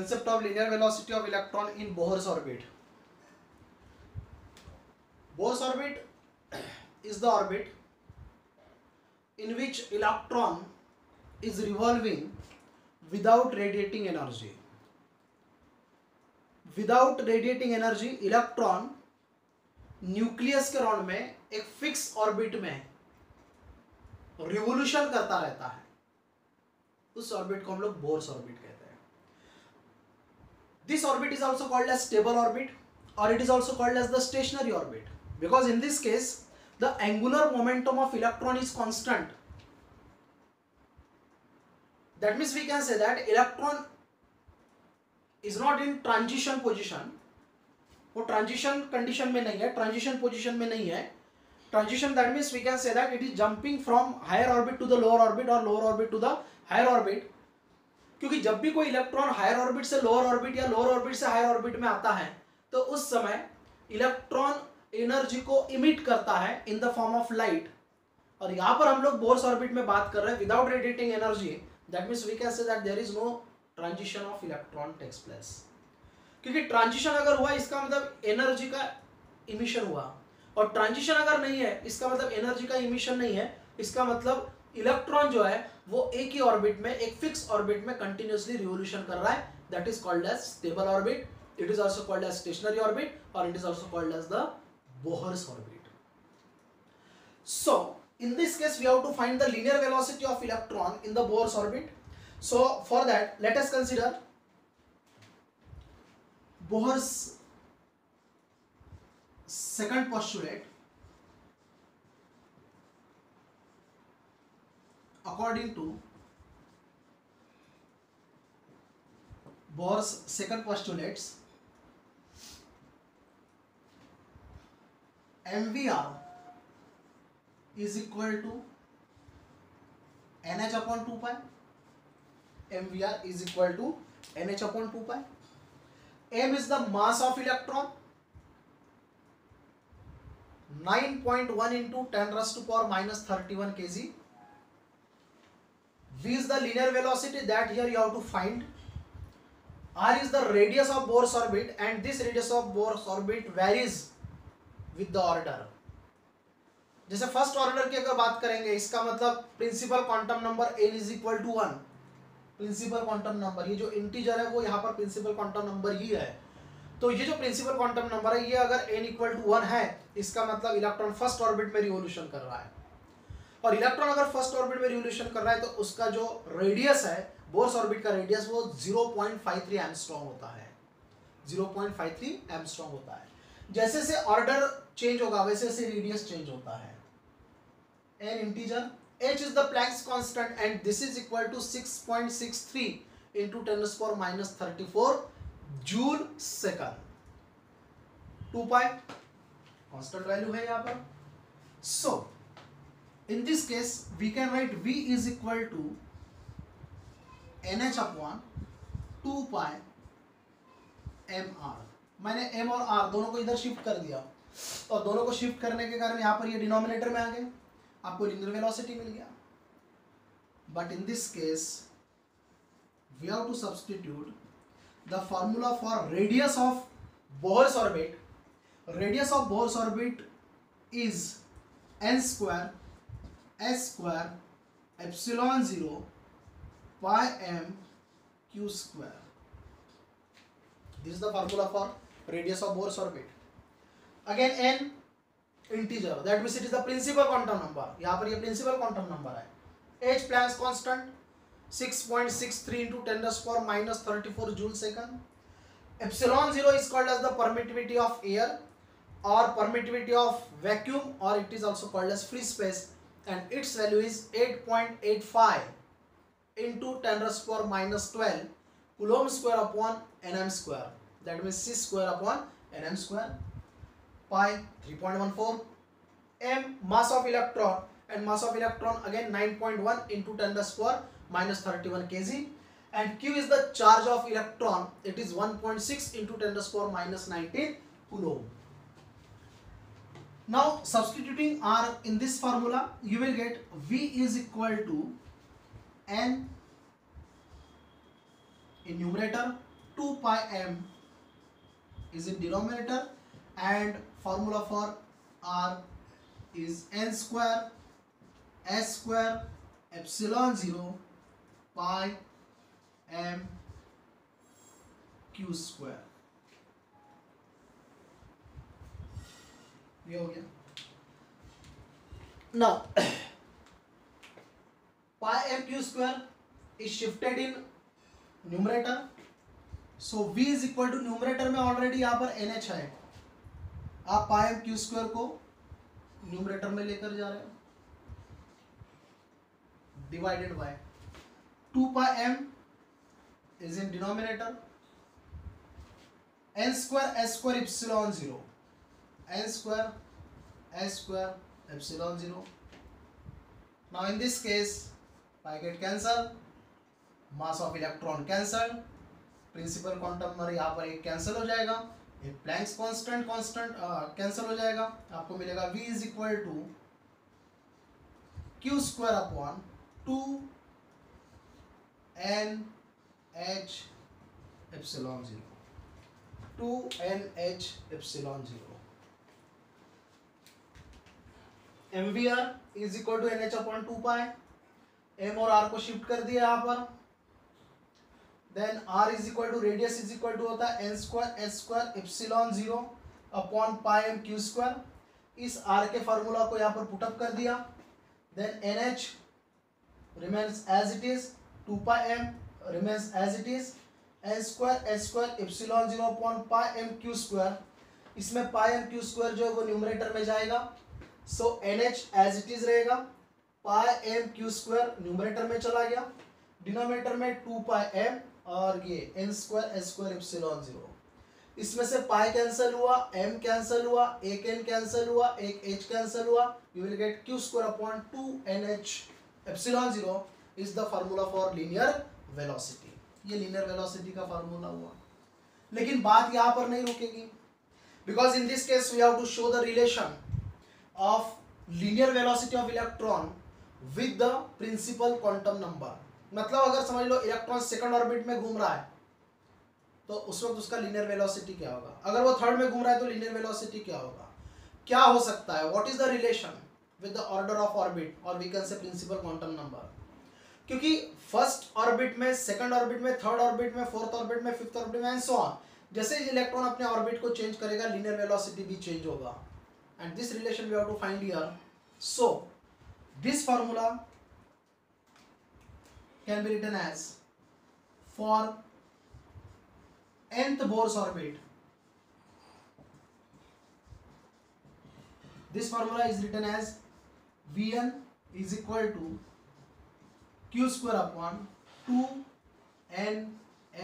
Concept of linear velocity of electron in Bohr's orbit. Bohr's orbit is the orbit in which electron is revolving without radiating energy. Without radiating energy, electron nucleus के round में एक fix orbit में revolution करता रहता है. उस orbit को हम लोग बोर्स ऑर्बिट कहते हैं. This orbit is also called as stable orbit और it is also called as the stationary orbit because in this case the angular momentum of electron is constant. That means we can say that electron is not in transition position. वो transition condition में नहीं है, transition position में नहीं है. Transition that means we can say that it is jumping from higher orbit to the lower orbit और lower orbit to the higher orbit. क्योंकि जब भी कोई इलेक्ट्रॉन हायर ऑर्बिट से लोअर ऑर्बिट या लोअर ऑर्बिट से हायर ऑर्बिट में आता है तो उस समय इलेक्ट्रॉन एनर्जी को इमिट करता है in the form of light. और यहाँ पर हम लोग बोर्स ऑर्बिट में बात कर रहे हैं without radiating energy. That means we can say that there is no transition of electron takes place. क्योंकि ट्रांजिशन अगर हुआ इसका मतलब एनर्जी का इमिशन हुआ और ट्रांजिशन अगर नहीं है इसका मतलब एनर्जी का इमिशन नहीं है. इसका मतलब इलेक्ट्रॉन जो है वो एक ही ऑर्बिट में एक फिक्स ऑर्बिट में कंटिन्यूअसली रिवोल्यूशन कर रहा है. That is called as stable orbit. It is also called as stationary orbit और it is also called as the Bohr's orbit. So in this case we have to find the linear velocity of electron in the Bohr's orbit. So for that let us consider Bohr's second postulate. According to Bohr's second postulates, MVR is equal to NH upon 2 pi. MVR is equal to NH upon 2 pi. M is the mass of electron, 9.1 into 10 raised to power minus 31 kg. V is the linear velocity that here you have to find. R is the radius of Bohr's orbit and this radius of Bohr's orbit varies with the order. जैसे first order की अगर बात करेंगे इसका मतलब principal quantum number n is equal to 1. Principal quantum number ये जो integer है वो यहाँ पर प्रिंसिपल क्वांटम नंबर ही है. तो ये जो प्रिंसिपल क्वांटम नंबर है ये अगर n इक्वल टू 1 है इसका मतलब इलेक्ट्रॉन फर्स्ट ऑर्बिट में रिवोल्यूशन कर रहा है. और इलेक्ट्रॉन अगर फर्स्ट ऑर्बिट में रिवोल्यूशन कर रहा है तो उसका जो रेडियस है बोर्स ऑर्बिट का रेडियस वो 0.53 एंगस्ट्रॉम होता है. 0.53 एंगस्ट्रॉम होता है. जैसे जैसे ऑर्डर चेंज होगा वैसे वैसे रेडियस चेंज होता है. n integer, h is the Planck's constant and this is equal to 6.63 into 10 raised to power minus 34 joule second. 2 pi constant value है यहाँ पर. So in this case we can write v is equal to nh upon 2 pi mr. मैंने m और r दोनों को इधर shift कर दिया और दोनों को शिफ्ट करने के कारण यहाँ पर ये डिनोमिनेटर में आ गए. आपको लिनियर वेलोसिटी मिल गया. But in this case we have to substitute the formula for radius of Bohr's orbit. Radius of Bohr's orbit is n square s square epsilon 0 pi m q square. This is the formula for radius of Bohr's orbit. Again n integer that means it is the principal quantum number. यहाँ पर ये principal quantum number है. h Planck's constant 6.63 into 10 raised to power minus 34 joule second. Epsilon 0 is called as the permittivity of air or permittivity of vacuum or it is also called as free space and its value is 8.85 into 10 raised to power minus 12 coulomb square upon nm square. That means c square upon nm square. Pi 3.14. m mass of electron and mass of electron again 9.1 into 10 raised to power minus 31 kg and q is the charge of electron. It is 1.6 into 10 raised to power minus 19 coulomb. Now substituting r in this formula you will get v is equal to n in numerator 2 pi m is in denominator and formula for r is n square s square epsilon 0 pi m q square. ये हो गया. Now pi m q square is shifted in numerator. So v is equal to numerator में already यहाँ पर NH है, आप pi m q square को numerator में लेकर जा रहे हो, divided by 2 pi m is in denominator, n square s square epsilon 0, n square s square epsilon 0. Now in this case pi get cancel, mass of electron cancel, principal quantum number यहाँ पर एक cancel हो जाएगा, एक Planck's constant cancel हो जाएगा, आपको मिलेगा v is equal to q square upon 2 n h epsilon 0, 2 n h epsilon 0. mvr is equal to nh upon 2 pi, m और r को शिफ्ट कर दिया यहाँ पर, then r is equal to radius is equal to होता है n square s square epsilon 0 upon pi m q square. इस r के फार्मूला को यहाँ पर पुटअप कर दिया, then nh remains as it is, 2 pi m remains as it is, n square s square epsilon 0 upon pi m q square. इसमें pi m q square जो है वो न्यूमरेटर में जाएगा, सो nh एज इट इज रहेगा, पाई m q square numerator में चला गया, डिनोमिनेटर में 2 पाई m और ये n square s square epsilon 0. इसमें से पाई कैंसिल हुआ, m कैंसिल हुआ, एक n कैंसिल हुआ, एक h कैंसिल हुआ, you will get q square upon 2nh epsilon 0 is the formula for linear velocity. ये लीनियर वेलोसिटी का फार्मूला हुआ. लेकिन बात यहाँ पर नहीं रुकेगी, because in this case we have to show the relation of linear velocity of electron with the principal quantum number. मतलब अगर समझ लो इलेक्ट्रॉन सेकंड ऑर्बिट में घूम रहा है तो उस वक्त उसका लीनियर वेलोसिटी क्या होगा, अगर वो थर्ड में घूम रहा है तो लीनियर वेलोसिटी क्या होगा, क्या हो सकता है, what is the relation with the order of orbit और we can say principal quantum number. क्योंकि फर्स्ट ऑर्बिट में, सेकंड ऑर्बिट में, थर्ड ऑर्बिट में, फोर्थ ऑर्बिट में, फिफ्थ ऑर्बिट में एंड सो ऑन, जैसे इलेक्ट्रॉन अपने ऑर्बिट को चेंज करेगा लीनियर वेलोसिटी भी चेंज होगा, and this relation we have to find here. So this formula can be written as for nth Bohr's orbit. This formula is written as Vn is equal to q square upon 2 n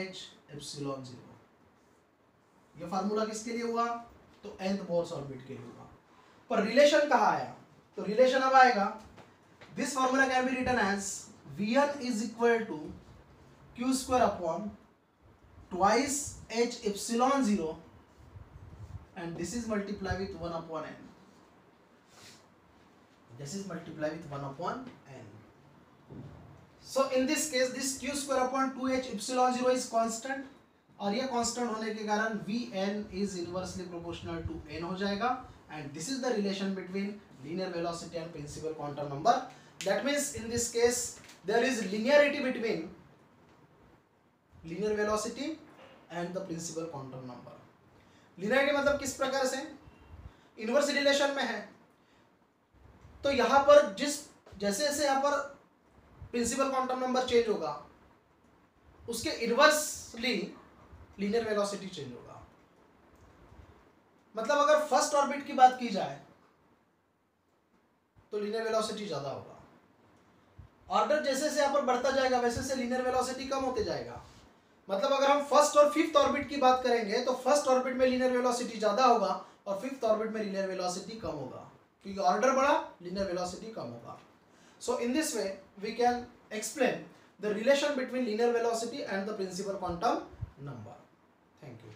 h epsilon 0. ये formula किसके लिए हुआ, तो nth Bohr's orbit के लिए हुआ. पर relation कहाँ आया, तो रिलेशन अब आएगा, this formula can be written as Vn is equal to q square upon twice h epsilon 0 and this is multiplied with 1 upon n. This is multiplied with 1 upon n. So in this case this q square upon 2h epsilon 0 is constant और ये constant होने के कारण Vn is inversely proportional to n हो जाएगा, and this is the relation between linear velocity and principal quantum number. That means in this case there is linearity between linear velocity and the principal quantum number. linearity मतलब किस प्रकार से, inverse relation में है, तो यहाँ पर जैसे जैसे यहाँ पर प्रिंसिपल क्वांटम नंबर चेंज होगा उसके इनवर्सली लीनियर वेलोसिटी चेंज होगा. मतलब अगर फर्स्ट ऑर्बिट की बात की जाए तो लीनियर वेलोसिटी ज्यादा होगा, ऑर्डर जैसे जैसे यहाँ पर बढ़ता जाएगा वैसे से लीनियर वेलोसिटी कम होते जाएगा. मतलब अगर हम फर्स्ट और फिफ्थ ऑर्बिट की बात करेंगे तो फर्स्ट ऑर्बिट में लीनियर वेलोसिटी ज्यादा होगा और फिफ्थ ऑर्बिट में लीनियर वेलोसिटी कम होगा, क्योंकि ऑर्डर बढ़ा लीनियर वेलोसिटी कम होगा. So in this way we can explain the relation between linear velocity and the principal quantum number. Thank you.